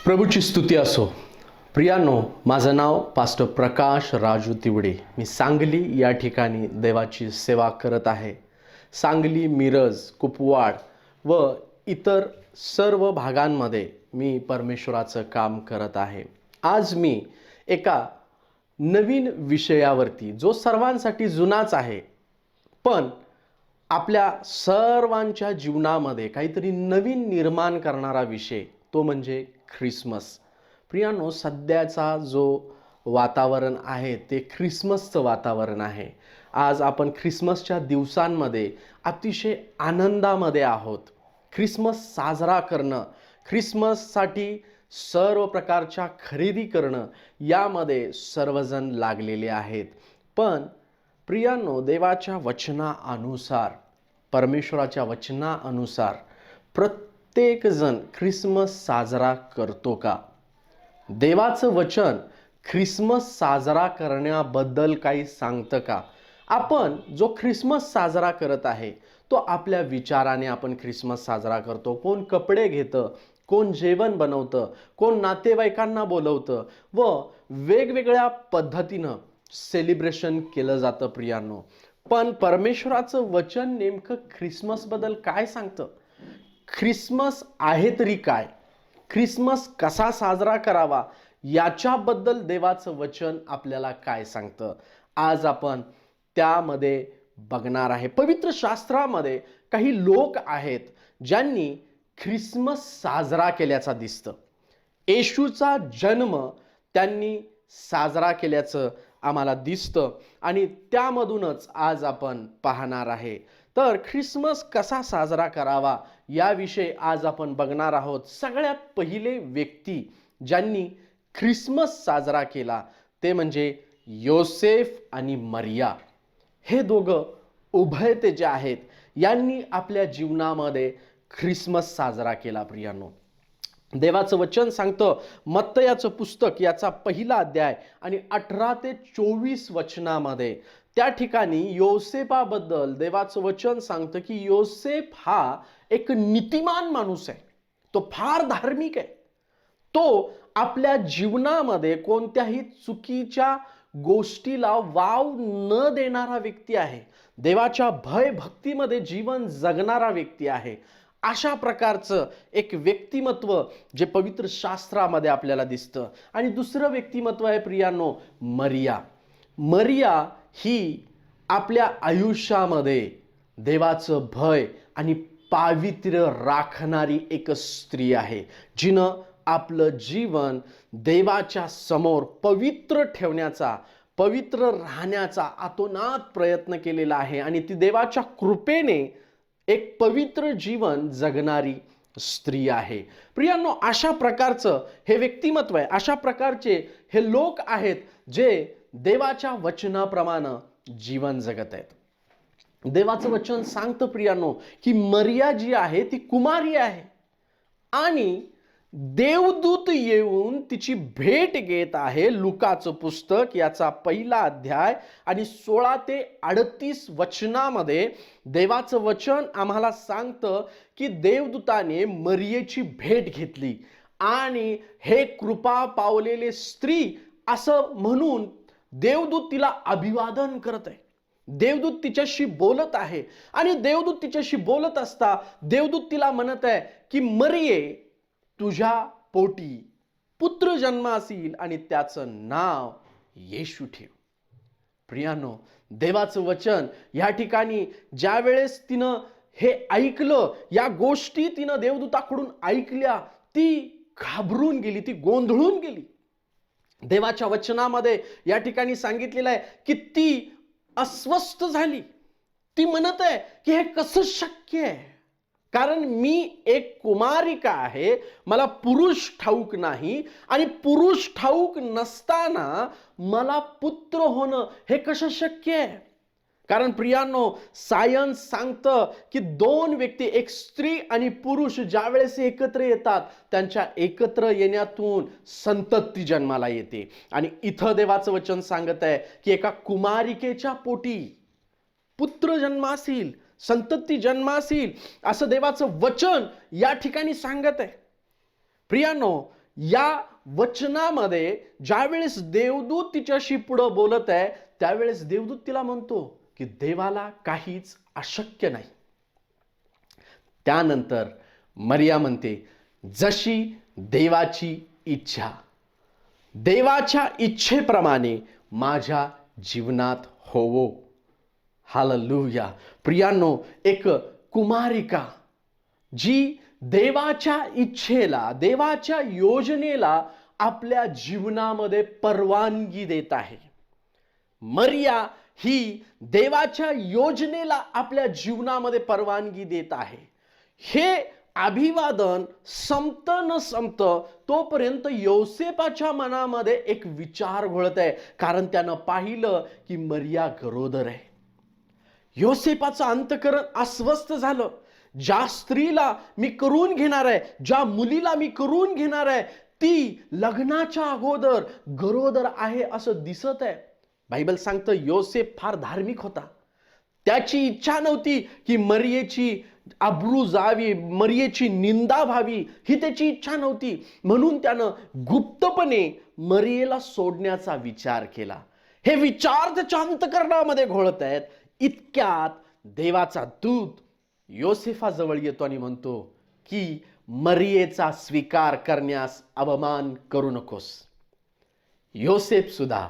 प्रभूची स्तुती असो. प्रियांनो, माझं नाव पास्टर प्रकाश राजू तिवडे. मी सांगली या ठिकाणी देवाची सेवा करत आहे. सांगली, मिरज, कुपवाड व इतर सर्व भागांमध्ये मी परमेश्वराचं काम करत आहे. आज मी एका नवीन विषयावरती, जो सर्वांसाठी जुनाच आहे, पण आपल्या सर्वांच्या जीवनामध्ये काहीतरी नवीन निर्माण करणारा विषय, तो म्हणजे ख्रिसमस. प्रियांनो, सध्याचा जो वातावरण आहे ते ख्रिसमसचं वातावरण आहे. आज आपण ख्रिसमसच्या दिवसांमध्ये अतिशय आनंदामध्ये आहोत. ख्रिसमस साजरा करणं, ख्रिसमससाठी सर्व प्रकारच्या खरेदी करणं, यामध्ये सर्वजण लागलेले आहेत. पण प्रियांनो, देवाच्या वचनानुसार, परमेश्वराच्या वचनानुसार प्रत्येक जण ख्रिसमस साजरा करतो का? देवाचं वचन ख्रिसमस साजरा करण्याबद्दल काही सांगतं का? आपण जो ख्रिसमस साजरा करत आहे तो आपल्या विचाराने आपण ख्रिसमस साजरा करतो. कोण कपडे घेतं, कोण जेवण बनवतं, कोण नातेवाईकांना बोलवतं व वेगवेगळ्या पद्धतीनं सेलिब्रेशन केलं जातं. प्रियांनो, पण परमेश्वराचं वचन नेमकं ख्रिसमसबद्दल काय सांगतं? ख्रिसमस आहे तरी काय? ख्रिसमस कसा साजरा करावा याच्याबद्दल देवाचं वचन आपल्याला काय सांगतं, आज आपण त्यामध्ये बघणार आहे. पवित्र शास्त्रामध्ये काही लोक आहेत ज्यांनी ख्रिसमस साजरा केल्याचा दिसतं. येशूचा जन्म त्यांनी साजरा केल्याचं आम्हाला दिसतं आणि त्यामधूनच आज आपण पाहणार आहे. तर ख्रिसमस कसा साजरा करावा याविषयी आज आपण बघणार आहोत. सगळ्यात पहिले व्यक्ती ज्यांनी ख्रिसमस साजरा केला ते म्हणजे योसेफ आणि मरिया. हे दोघं उभयते जे आहेत, यांनी आपल्या जीवनामध्ये ख्रिसमस साजरा केला. प्रियांनो, देवाचं वचन सांगतं, मत्तयाचं पुस्तक याचा 1 अध्याय आणि 18 ते 24 वचनामध्ये त्या ठिकाणी योसेफाबद्दल देवाचं वचन सांगतं की योसेफ हा एक नीतिमान माणूस आहे. तो फार धार्मिक आहे. तो आपल्या जीवनामध्ये कोणत्याही चुकीच्या गोष्टीला वाव न देणारा व्यक्ती आहे. देवाच्या भय भक्तीमध्ये जीवन जगणारा व्यक्ती आहे. अशा प्रकारचं एक व्यक्तिमत्व जे पवित्र शास्त्रामध्ये आपल्याला दिसतं. आणि दुसरं व्यक्तिमत्व आहे प्रियांनो, मरिया. मरिया ही आपल्या आयुष्यामध्ये देवाचं भय आणि पावित्र्य राखणारी एक स्त्री आहे, जिनं आपलं जीवन देवाच्या समोर पवित्र ठेवण्याचा, पवित्र राहण्याचा अतोनात प्रयत्न केलेला आहे. आणि ती देवाच्या कृपेने एक पवित्र जीवन जगणारी स्त्री आहे. प्रियांनो, अशा प्रकारचं हे व्यक्तिमत्व आहे. अशा प्रकारचे हे लोक आहेत जे देवाच्या वचनाप्रमाणे जीवन जगत आहेत. देवाचं वचन सांगतं प्रियांनो की मरिया जी आहे ती कुमारी आहे आणि देवदूत येऊन तिची भेट घेत आहे. लुकाचं पुस्तक याचा 1 अध्याय आणि 16 ते 38 वचनामध्ये देवाचं वचन आम्हाला सांगतं की देवदूताने मरियेची भेट घेतली आणि हे कृपा पावलेले स्त्री असं म्हणून देवदूत तिला अभिवादन करत आहे. देवदूत तिच्याशी बोलत आहे आणि देवदूत तिच्याशी बोलत असता देवदूत तिला म्हणत आहे की मरिये, तुझ्या पोटी पुत्र जन्मास येईल आणि त्याचं नाव येशू ठेव. प्रियांनो, देवाचं वचन या ठिकाणी ज्या वेळेस तिनं हे ऐकलं, या गोष्टी तिनं देवदूताकडून ऐकल्या, ती घाबरून गेली, ती गोंधळून गेली. देवाच्या वचनामध्ये या ठिकाणी सांगितलेलं आहे की ती अस्वस्थ झाली. ती म्हणत आहे की हे कसं शक्य आहे, कारण मी एक कुमारिका आहे, मला पुरुष ठाऊक नाही आणि पुरुष ठाऊक नसताना मला पुत्र होणं हे कसं शक्य आहे. कारण प्रियांनो, सायन्स सांगतं की 2 व्यक्ती, एक स्त्री आणि पुरुष, ज्या वेळेस एकत्र येतात त्यांच्या एकत्र येण्यातून संतती जन्माला येते. आणि इथं देवाचं वचन सांगत आहे की एका कुमारिकेच्या पोटी पुत्र जन्मास येईल, संतती जन्मास येईल, असं देवाचं वचन या ठिकाणी सांगत आहे. प्रियांनो, या वचनामध्ये ज्यावेळेस देवदूत तिच्याशी पुढं बोलत आहे त्यावेळेस देवदूत तिला म्हणतो की देवाला काहीच अशक्य नाही. त्यानंतर मरिया म्हणते, जशी देवाची इच्छा, देवाच्या इच्छेप्रमाणे माझ्या जीवनात होवो. हालेलुया. प्रियांनो, एक कुमारिका जी देवाच्या इच्छेला, देवाच्या योजनेला आपल्या जीवनामध्ये परवानगी देत आहे. मरिया ही देवाच्या योजनेला आपल्या जीवनामध्ये परवानगी देत आहे. हे अभिवादन संपत न संपत तोपर्यंत योसेपाच्या मनामध्ये एक विचार घोळत आहे, कारण त्यानं पाहिलं की मरिया गरोदर आहे. योसेपाचं अंतःकरण अस्वस्थ झालं. ज्या स्त्रीला मी करून घेणार आहे, ज्या मुलीला मी करून घेणार आहे, ती लग्नाच्या अगोदर गरोदर आहे असं दिसत आहे. बायबल सांगतं योसेफ फार धार्मिक होता. त्याची इच्छा नव्हती की मरियेची अब्रू जावी, मरियेची निंदा व्हावी, ही त्याची इच्छा नव्हती. म्हणून त्यानं गुप्तपणे मरियेला सोडण्याचा विचार केला. हे विचार त्याच्या अंतःकरणामध्ये घोळत आहेत. इतक्यात देवाचा दूत योसेफाजवळ येतो आणि म्हणतो की मरियेचा स्वीकार करण्यास अवमान करू नकोस. योसेफ सुद्धा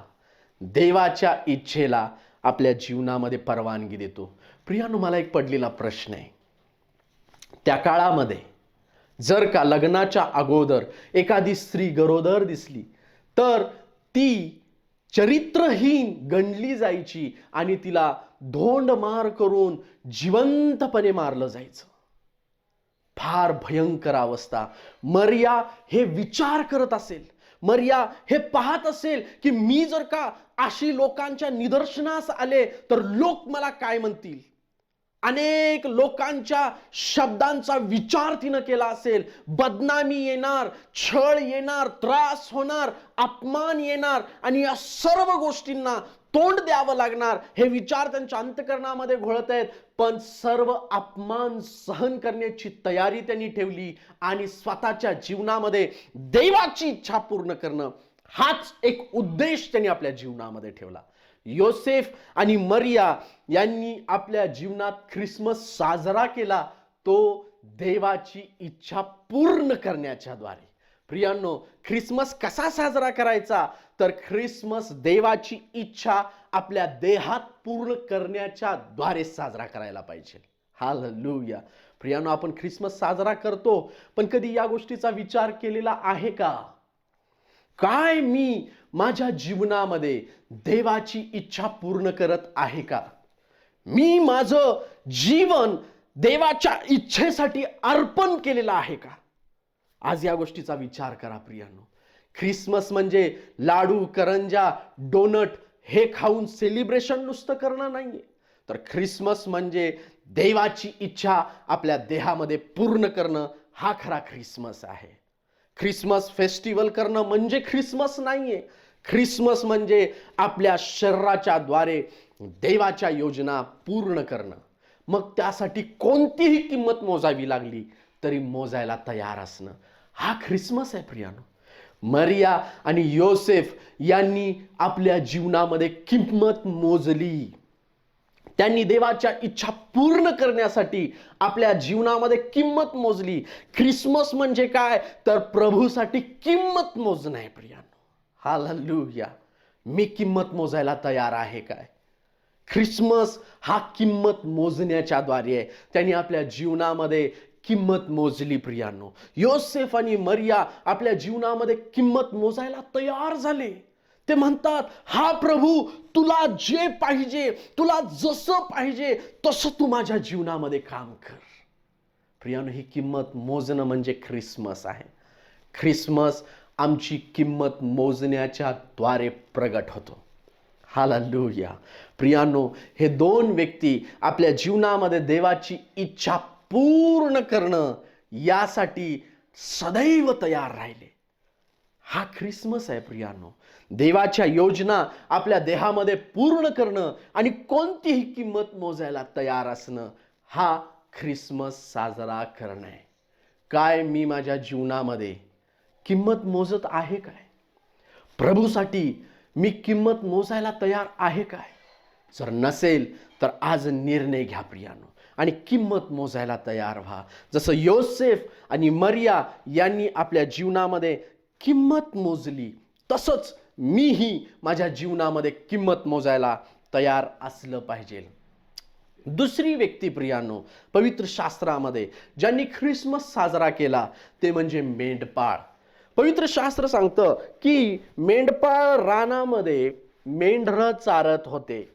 देवाच्या इच्छेला आपल्या जीवनामध्ये परवानगी देतो. प्रियानो, मला एक पडलेला प्रश्न आहे. त्या काळामध्ये जर का लग्नाच्या अगोदर एखादी स्त्री गरोदर दिसली तर ती चरित्रहीन गणली जायची आणि तिला धोंड मार करून जिवंतपणे मारलं जायचं. फार भयंकर अवस्था. मरिया हे विचार करत असेल, मरिया हे पाहत असेल की मी जर का अशी लोकांच्या निदर्शनास आले तर लोक मला काय म्हणतील. अनेक लोकांच्या शब्दांचा विचार तिनं केला असेल. बदनामी येणार, छळ येणार, त्रास होणार, अपमान येणार आणि या सर्व गोष्टींना तोंड द्यावं लागणार, हे विचार त्यांच्या अंतःकरणामध्ये घोळत आहेत. पण सर्व अपमान सहन करण्याची तयारी त्यांनी ठेवली आणि स्वतःच्या जीवनामध्ये देवाची इच्छा पूर्ण करणं हाच एक उद्देश त्यांनी आपल्या जीवनामध्ये ठेवला. योसेफ आणि मरिया यांनी आपल्या जीवनात ख्रिसमस साजरा केला, तो देवाची इच्छा पूर्ण करण्याच्या द्वारे. प्रियांनो, ख्रिसमस कसा साजरा करायचा तर ख्रिसमस देवाची इच्छा आपल्या देहात पूर्ण करण्याच्या द्वारे साजरा करायला पाहिजे. हालेलुया. प्रियांनो, आपण ख्रिसमस साजरा करतो, पण कधी या गोष्टीचा विचार केलेला आहे का? काय मी माझ्या जीवनामध्ये देवाची इच्छा पूर्ण करत आहे का? मी माझं जीवन देवाच्या इच्छेसाठी अर्पण केलेलं आहे का? आज या गोष्टीचा विचार करा प्रियांनो. ख्रिसमस म्हणजे लाडू, करंजा, डोनट हे खाऊन सेलिब्रेशन नुसतं करणं नाहीये, तर ख्रिसमस म्हणजे देवाची इच्छा आपल्या देहामध्ये पूर्ण करणं, हा खरा ख्रिसमस आहे. ख्रिसमस फेस्टिवल करणं म्हणजे ख्रिसमस नाहीये. ख्रिसमस म्हणजे आपल्या शरीराच्या द्वारे देवाच्या योजना पूर्ण करणं. मग त्यासाठी कोणतीही किंमत मोजावी लागली तरी मोजायला तयार असणं, हा ख्रिसमस आहे प्रियानो. मरिया आणि योसेफ यांनी आपल्या जीवनामध्ये किंमत मोजली. त्यांनी देवाच्या इच्छा पूर्ण करण्यासाठी आपल्या जीवनामध्ये किंमत मोजली. ख्रिसमस म्हणजे काय तर प्रभूसाठी किंमत मोजणं आहे प्रियानो. हालेलुया. मी किंमत मोजायला तयार आहे काय? ख्रिसमस हा किंमत मोजण्याच्या द्वारे आहे. त्यांनी आपल्या जीवनामध्ये किंमत मोजली प्रियांनो. योसेफ आणि मरिया आपल्या जीवनामध्ये किंमत मोजायला तयार झाले. ते म्हणतात, हा प्रभू, तुला जे पाहिजे, तुला जसं पाहिजे तसं तू माझ्या जीवनामध्ये काम कर. प्रियांनो, ही किंमत मोजणं म्हणजे ख्रिसमस आहे. ख्रिसमस आमची किंमत मोजण्याच्या द्वारे प्रगट होतो. हालेलुया. प्रियांनो, हे दोन व्यक्ती आपल्या जीवनामध्ये देवाची इच्छा पूर्ण करणं यासाठी सदैव तयार राहिले. हा ख्रिसमस आहे प्रियांनो. देवाच्या योजना आपल्या देहामध्ये पूर्ण करणं आणि कोणतीही किंमत मोजायला तयार असणं, हा ख्रिसमस साजरा करणं आहे. काय मी माझ्या जीवनामध्ये किंमत मोजत आहे काय? प्रभूसाठी मी किंमत मोजायला तयार आहे काय? जर नसेल तर आज निर्णय घ्या प्रियानो आणि किंमत मोजायला तयार व्हा. जसं योसेफ आणि मरिया यांनी आपल्या जीवनामध्ये किंमत मोजली, तसंच मीही माझ्या जीवनामध्ये किंमत मोजायला तयार असलं पाहिजे. दुसरी व्यक्ती प्रियानो पवित्र शास्त्रामध्ये ज्यांनी ख्रिसमस साजरा केला ते म्हणजे मेंढपाळ. पवित्र शास्त्र सांगतं की मेंढपाळ रानामध्ये मेंढरं चारत होते.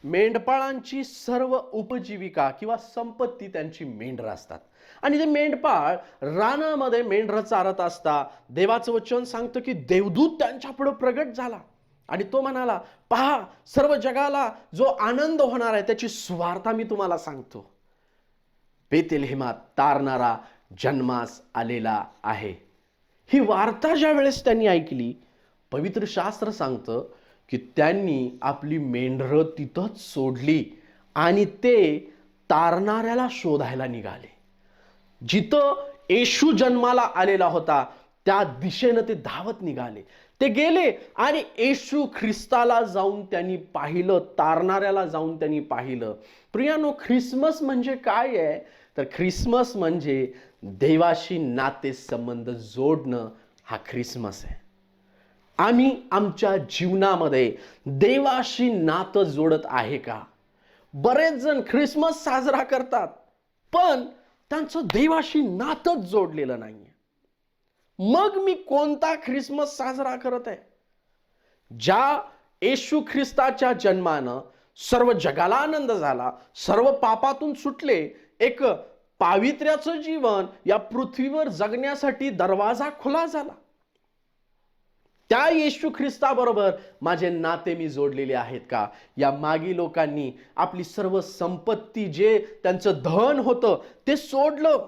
मेंढपाळांची सर्व उपजीविका किंवा संपत्ती त्यांची मेंढरं असतात आणि ते मेंढपाळ रानामध्ये मेंढरं चारत असता देवाचं वचन सांगतं की देवदूत त्यांच्यापुढे प्रगट झाला आणि तो म्हणाला, पहा, सर्व जगाला जो आनंद होणार आहे त्याची सुवार्ता मी तुम्हाला सांगतो. बेथलेहेमात तारणारा जन्मास आलेला आहे. ही वार्ता ज्या वेळेस त्यांनी ऐकली, पवित्र शास्त्र सांगतं की त्यांनी आपली मेंढरं तिथंच सोडली आणि ते तारणाऱ्याला शोधायला निघाले. जिथं येशू जन्माला आलेला होता त्या दिशेनं ते धावत निघाले. ते गेले आणि येशू ख्रिस्ताला जाऊन त्यांनी पाहिलं, तारणाऱ्याला जाऊन त्यांनी पाहिलं. प्रियानो, ख्रिसमस म्हणजे काय आहे? तर ख्रिसमस म्हणजे देवाशी नाते संबंध जोडणं, हा ख्रिसमस आहे. आम्ही आमच्या जीवनामध्ये देवाशी नातं जोडत आहे का? बरेच जण ख्रिसमस साजरा करतात पण त्यांचं देवाशी नातंच जोडलेलं नाहीये. मग मी कोणता ख्रिसमस साजरा करत आहे? ज्या येशू ख्रिस्ताच्या जन्मानं सर्व जगाला आनंद झाला, सर्व पापातून सुटले, एक पावित्र्याचं जीवन या पृथ्वीवर जगण्यासाठी दरवाजा खुला झाला. त्या येशू ख्रिस्ताबरोबर माझे नाते मी जोडलेले आहेत का? या मागी लोकांनी आपली सर्व संपत्ती, जे त्यांचं धन होतं ते सोडलं.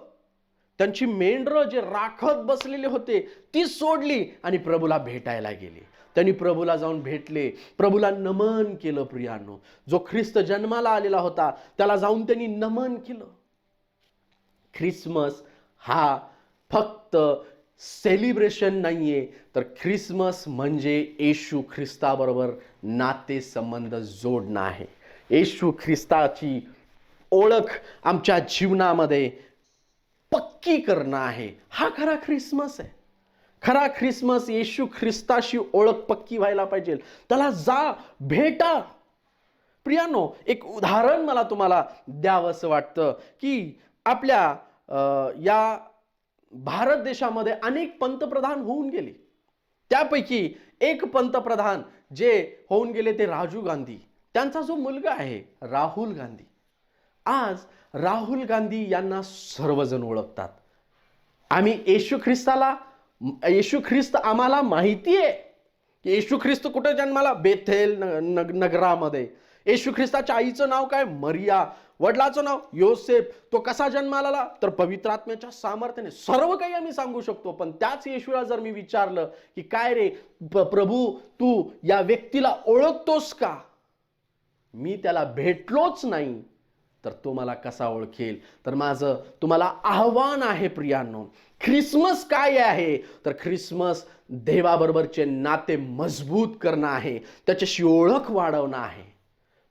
त्यांची मेंढरं जे राखत बसलेले होते ती सोडली आणि प्रभूला भेटायला गेले. त्यांनी प्रभूला जाऊन भेटले, प्रभूला नमन केलं. प्रियानो, जो ख्रिस्त जन्माला आलेला होता त्याला जाऊन त्यांनी नमन केलं. ख्रिसमस हा फक्त सेलिब्रेशन नाहीये, तर ख्रिसमस म्हणजे येशू ख्रिस्ताबरोबर नाते संबंध जोडणं आहे. येशू ख्रिस्ताची ओळख आमच्या जीवनामध्ये पक्की करणं आहे. हा खरा ख्रिसमस आहे. खरा ख्रिसमस येशू ख्रिस्ताशी ओळख पक्की व्हायला पाहिजे. त्याला जा, भेटा. प्रियानो, एक उदाहरण मला तुम्हाला द्यावंसं वाटतं की आपल्या या भारत देशामध्ये अनेक पंतप्रधान होऊन गेले. त्यापैकी एक पंतप्रधान जे होऊन गेले ते राजीव गांधी. त्यांचा जो मुलगा आहे राहुल गांधी, आज राहुल गांधी यांना सर्वजण ओळखतात. आम्ही येशू ख्रिस्त आम्हाला माहिती आहे की येशू ख्रिस्त कुठे जन्माला? बेथेल नगरामध्ये. येशू ख्रिस्ताच्या आईचं नाव काय? मरिया. वडिलाचं नाव योसेफ. तो कसा जन्माला आला? तर पवित्र आत्म्याच्या सामर्थ्याने. सर्व काही आम्ही सांगू शकतो, पण त्याच येशूला जर मी विचारलं की काय रे प्रभू, तू या व्यक्तीला ओळखतोस का? मी त्याला भेटलोच नाही तर तो मला कसा ओळखेल? तर माझं तुम्हाला आव्हान आहे प्रियांनो, ख्रिसमस काय आहे? तर ख्रिसमस देवाबरोबरचे नाते मजबूत करणं आहे, त्याच्याशी ओळख वाढवणं आहे.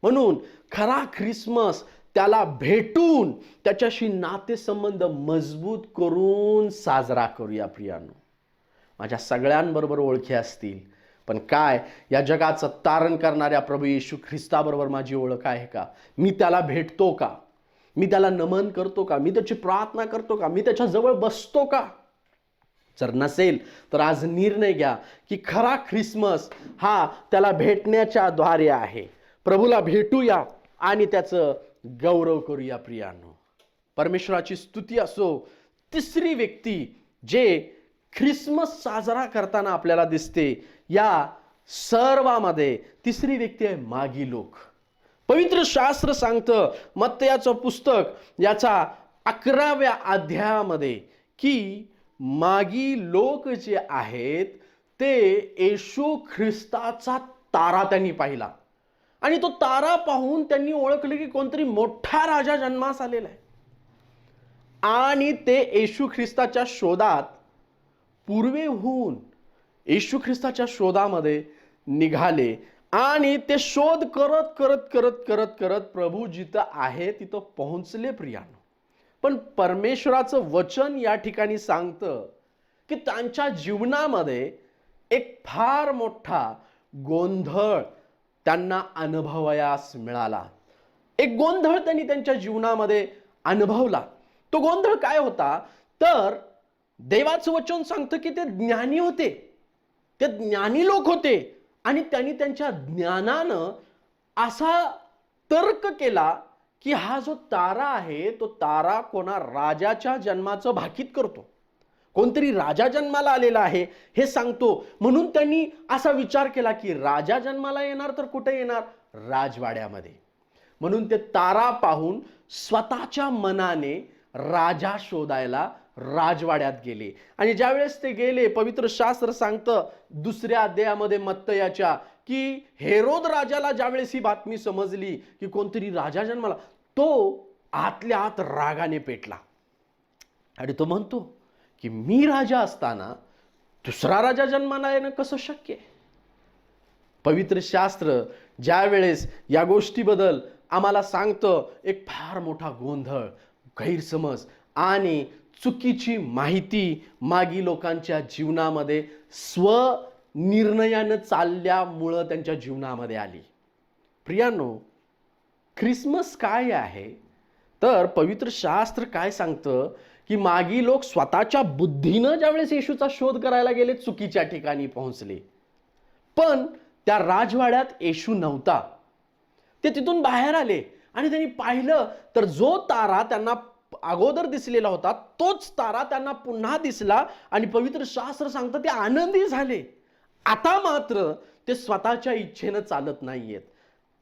म्हणून खरा ख्रिसमस त्याला भेटून त्याच्याशी नातेसंबंध मजबूत करून साजरा करूया प्रियांनो. माझ्या सगळ्यांबरोबर ओळखी असतील, पण काय या जगाचं तारण करणाऱ्या प्रभू येशू ख्रिस्ताबरोबर माझी ओळख आहे का? मी त्याला भेटतो का? मी त्याला नमन करतो का? मी त्याची प्रार्थना करतो का? मी त्याच्या जवळ बसतो का? जर नसेल तर आज निर्णय घ्या की खरा ख्रिसमस हा त्याला भेटण्याच्या द्वारे आहे. प्रभूला भेटूया आणि त्याचं गौरव करूया प्रियांनो. परमेश्वराची स्तुती असो. तिसरी व्यक्ती जे ख्रिसमस साजरा करताना आपल्याला दिसते या सर्वांमध्ये, तिसरी व्यक्ती आहे मागी लोक. पवित्र शास्त्र सांगतं मत्तयाचं पुस्तक याचा 11व्या अध्यायामध्ये की मागी लोक जे आहेत ते येशू ख्रिस्ताचा तारा त्यांनी पाहिला आणि तो तारा पाहून त्यांनी ओळखले की कोणतरी मोठा राजा जन्मास आलेला आहे आणि ते येशू ख्रिस्ताच्या शोधात पूर्वेहून येशू ख्रिस्ताच्या शोधामध्ये निघाले आणि ते शोध करत करत करत करत करत प्रभू जिथं आहे तिथं पोहोचले प्रियानो. पण परमेश्वराचं वचन या ठिकाणी सांगतं की त्यांच्या जीवनामध्ये एक फार मोठा गोंधळ त्यांना अनुभवायास मिळाला. एक गोंधळ त्यांनी त्यांच्या जीवनामध्ये अनुभवला. तो गोंधळ काय होता तर देवाचं वचन सांगतं की ते ज्ञानी होते, ते ज्ञानी लोक होते आणि त्यांनी त्यांच्या ज्ञानानं असा तर्क केला की हा जो तारा आहे तो तारा कोणा राजाच्या जन्माचं भाकीत करतो, कोणतरी राजा जन्माला आलेला आहे हे सांगतो. म्हणून त्यांनी असा विचार केला की राजा जन्माला येणार तर कुठे येणार, राजवाड्यामध्ये. म्हणून ते तारा पाहून स्वतःच्या मनाने राजा शोधायला राजवाड्यात गेले. आणि ज्यावेळेस ते गेले, पवित्र शास्त्र सांगतं दुसऱ्या अध्यायामध्ये मत्तयाच्या की हेरोद राजाला ज्यावेळेस ही बातमी समजली की कोणतरी राजा जन्माला, तो आतल्या आत रागाने पेटला आणि तो म्हणतो की मी राजा असताना दुसरा राजा जन्माला येणं कसं शक्य आहे. पवित्र शास्त्र ज्यावेळेस या गोष्टीबद्दल आम्हाला सांगतं, एक फार मोठा गोंधळ, गैरसमज आणि चुकीची माहिती मागी लोकांच्या जीवनामध्ये स्वनिर्णयानं चालल्यामुळं त्यांच्या जीवनामध्ये आली. प्रियानो, ख्रिसमस काय आहे तर पवित्र शास्त्र काय सांगतं की मागी लोक स्वतःच्या बुद्धीनं ज्यावेळेस येशूचा शोध करायला गेले चुकीच्या ठिकाणी पोहोचले. पण त्या राजवाड्यात येशू नव्हता. ते तिथून बाहेर आले आणि त्यांनी पाहिलं तर जो तारा त्यांना अगोदर दिसलेला होता तोच तारा त्यांना पुन्हा दिसला आणि पवित्र शास्त्र सांगतं ते आनंदी झाले. आता मात्र ते स्वतःच्या इच्छेनं चालत नाहीयेत,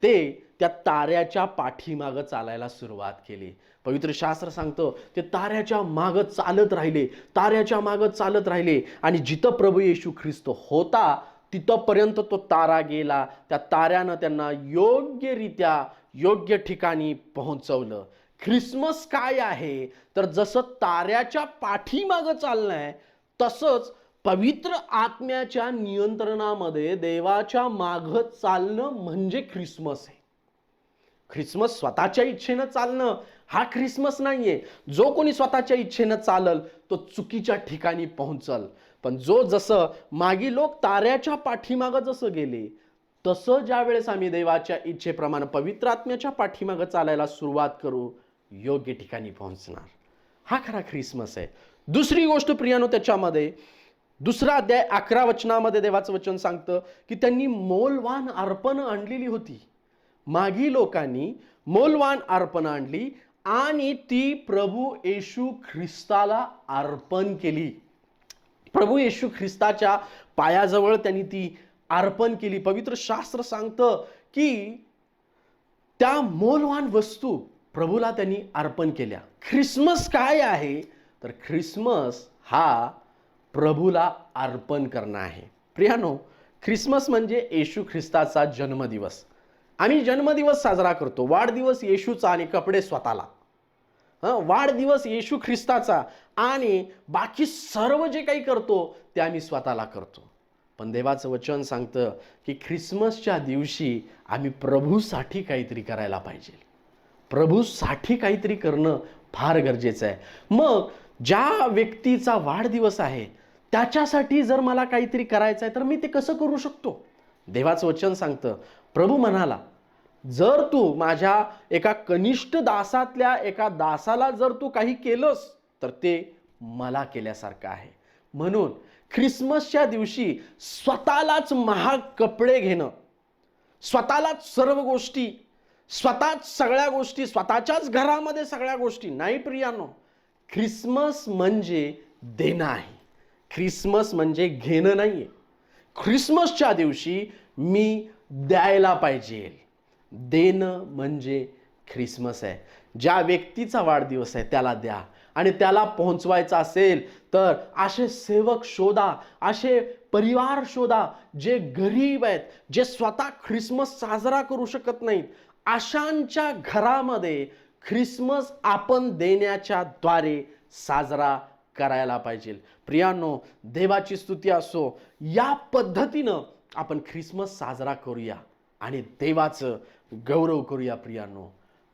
ते त्या ताऱ्याच्या पाठीमागं चालायला सुरुवात केली. पवित्र शास्त्र सांगतं ते ताऱ्याच्या मागं चालत राहिले, ताऱ्याच्या मागं चालत राहिले आणि जिथं प्रभू येशू ख्रिस्त होता तिथपर्यंत तो तारा गेला. त्या ताऱ्यानं त्यांना योग्यरित्या योग्य ठिकाणी पोहोचवलं. ख्रिसमस काय आहे तर जसं ताऱ्याच्या पाठीमागं चालणं तसंच पवित्र आत्म्याच्या नियंत्रणामध्ये देवाच्या मागं चालणं म्हणजे ख्रिसमस आहे. ख्रिसमस स्वतःच्या इच्छेनं चालणं हा ख्रिसमस नाहीये. जो कोणी स्वतःच्या इच्छेनं चालल तो चुकीच्या ठिकाणी पोहोचल. पण जो जसं मागी लोक ताऱ्याच्या पाठीमागं जसं गेले तसं ज्यावेळेस आम्ही देवाच्या इच्छेप्रमाणे पवित्र आत्म्याच्या पाठीमागं चालायला सुरुवात करू, योग्य ठिकाणी पोहोचणार. हा खरा ख्रिसमस आहे. दुसरी गोष्ट प्रियानो, त्याच्यामध्ये दुसरा अध्याय 11 वचनामध्ये देवाचं वचन सांगतं की त्यांनी मोलवान अर्पण आणलेली होती. मागी लोकांनी मोलवान अर्पण आणली आणि ती प्रभू येशू ख्रिस्ताला अर्पण केली. प्रभू येशू ख्रिस्ताच्या पायाजवळ त्यांनी ती अर्पण केली. पवित्र शास्त्र सांगतं की त्या मोलवान वस्तू प्रभूला त्यांनी अर्पण केल्या. ख्रिसमस काय आहे तर ख्रिसमस हा प्रभूला अर्पण करणं आहे. प्रियानो, ख्रिसमस म्हणजे येशू ख्रिस्ताचा जन्मदिवस. आम्ही जन्मदिवस साजरा करतो, वाढदिवस येशूचा आणि कपडे स्वतःला. वाढदिवस येशू ख्रिस्ताचा आणि बाकी सर्व जे काही करतो ते आम्ही स्वतःला करतो. पण देवाचं वचन सांगतं की ख्रिसमसच्या दिवशी आम्ही प्रभूसाठी काहीतरी करायला पाहिजे. प्रभूसाठी काहीतरी करणं फार गरजेचं आहे. मग ज्या व्यक्तीचा वाढदिवस आहे त्याच्यासाठी जर मला काहीतरी करायचं आहे तर मी ते कसं करू शकतो. देवाचं वचन सांगतं, प्रभू म्हणाला, जर तू माझ्या एका कनिष्ठ दासातल्या एका दासाला जर तू काही केलंस तर ते मला केल्यासारखं आहे. म्हणून ख्रिसमसच्या दिवशी स्वतःलाच महाग कपडे घेणं, स्वतःलाच सर्व गोष्टी, स्वतःच सगळ्या गोष्टी, स्वतःच्याच घरामध्ये सगळ्या गोष्टी नाही प्रियानो. ख्रिसमस म्हणजे देणं आहे. ख्रिसमस म्हणजे घेणं नाहीये. ख्रिसमसच्या दिवशी मी द्यायला पाहिजे. देणं म्हणजे ख्रिसमस आहे. ज्या व्यक्तीचा वाढदिवस आहे त्याला द्या आणि त्याला पोहोचवायचा असेल तर असे सेवक शोधा, असे परिवार शोधा जे गरीब आहेत, जे स्वतः ख्रिसमस साजरा करू शकत नाहीत. अशांच्या घरामध्ये ख्रिसमस आपण देण्याच्या द्वारे साजरा करायला पाहिजे. प्रियांनो, देवाची स्तुती असो. या पद्धतीनं आपण ख्रिसमस साजरा करूया आणि देवाचं गौरव करूया. प्रियांनो,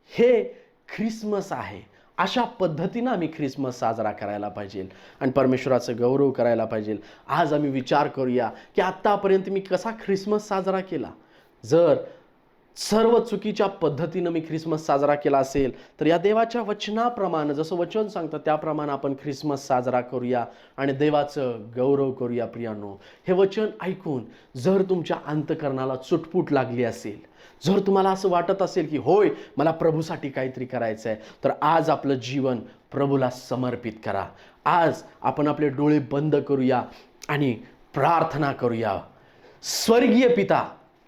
हे ख्रिसमस आहे. अशा पद्धतीनं आम्ही ख्रिसमस साजरा करायला पाहिजे आणि परमेश्वराचं गौरव करायला पाहिजे. आज आम्ही विचार करूया की आत्तापर्यंत मी कसा ख्रिसमस साजरा केला. जर सर्व चुकीच्या पद्धतीनं मी ख्रिसमस साजरा केला असेल तर या देवाच्या वचनाप्रमाणे, जसं वचन सांगतं त्याप्रमाणे आपण ख्रिसमस साजरा करूया आणि देवाचं गौरव करूया. प्रियांनो, हे वचन ऐकून जर तुमच्या अंतःकरणाला चुटपूट लागली असेल, जर तुम्हाला असं वाटत असेल की होय मला प्रभूसाठी काहीतरी करायचं आहे, तर आज आपलं जीवन प्रभूला समर्पित करा. आज आपण आपले डोळे बंद करूया आणि प्रार्थना करूया. स्वर्गीय पिता,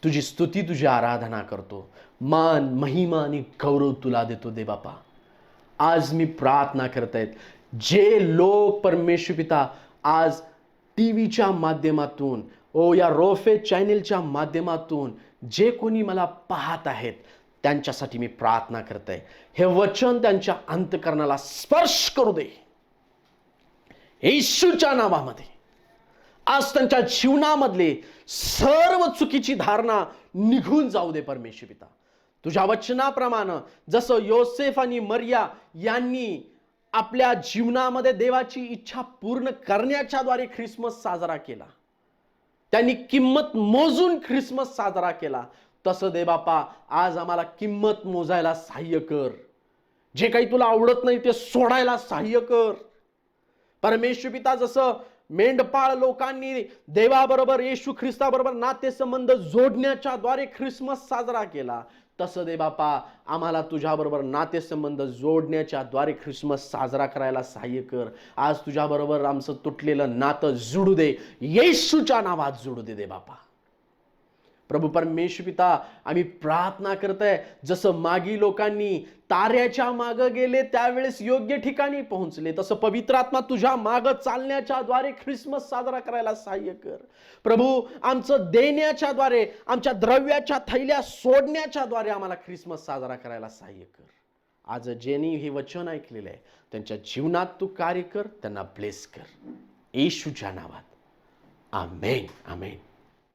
तुझी स्तुती, तुझी आराधना करतो. मान, महिमा आणि गौरव तुला देतो दे बापा. आज मी प्रार्थना करत आहेत, जे लोक परमेश्वर पिता आज टीव्हीच्या माध्यमातून, या रोफे चॅनेलच्या माध्यमातून जे कोणी मला पाहत आहेत, त्यांच्यासाठी मी प्रार्थना करत आहे. हे वचन त्यांच्या अंतःकरणाला स्पर्श करू दे येशूच्या नावामध्ये. आज त्यांच्या जीवनामधले सर्व चुकीची धारणा निघून जाऊ दे परमेश्वर पिता. तुझ्या वचनाप्रमाणे जसं योसेफ आणि मरिया यांनी आपल्या जीवनामध्ये देवाची इच्छा पूर्ण करण्याच्या द्वारे ख्रिसमस साजरा केला, त्यांनी किंमत मोजून ख्रिसमस साजरा केला, तसं दे बापा आज आम्हाला किंमत मोजायला सहाय्य कर. जे काही तुला आवडत नाही ते सोडायला सहाय्य कर परमेश्वर पिता. जसं मेंढपाळ लोकांनी देवाबरोबर, येशू ख्रिस्ताबरोबर नातेसंबंध जोडण्याच्या द्वारे ख्रिसमस साजरा केला, तसं दे बापा आम्हाला तुझ्याबरोबर नातेसंबंध जोडण्याच्या द्वारे ख्रिसमस साजरा करायला सहाय्य कर. आज तुझ्याबरोबर आमचं तुटलेलं नातं जुडू दे, येशूच्या नावात जुडू दे बापा. प्रभू परमेश्वर पिता, आम्ही प्रार्थना करतोय, जसं मागी लोकांनी ताऱ्याच्या मागे गेले त्यावेळेस योग्य ठिकाणी पोहोचले, तसं पवित्र आत्मा तुझ्या मागे चालण्याच्या द्वारे ख्रिसमस साजरा करायला सहाय्य कर. प्रभू, आमचं देण्याच्या द्वारे, आमच्या द्रव्याच्या थैल्या सोडण्याच्या द्वारे आम्हाला ख्रिसमस साजरा करायला सहाय्य कर. आज ज्यांनी हे वचन ऐकलेलं आहे त्यांच्या जीवनात तू कार्य कर, त्यांना ब्लेस कर येशूच्या नावात. आमेन, आमेन.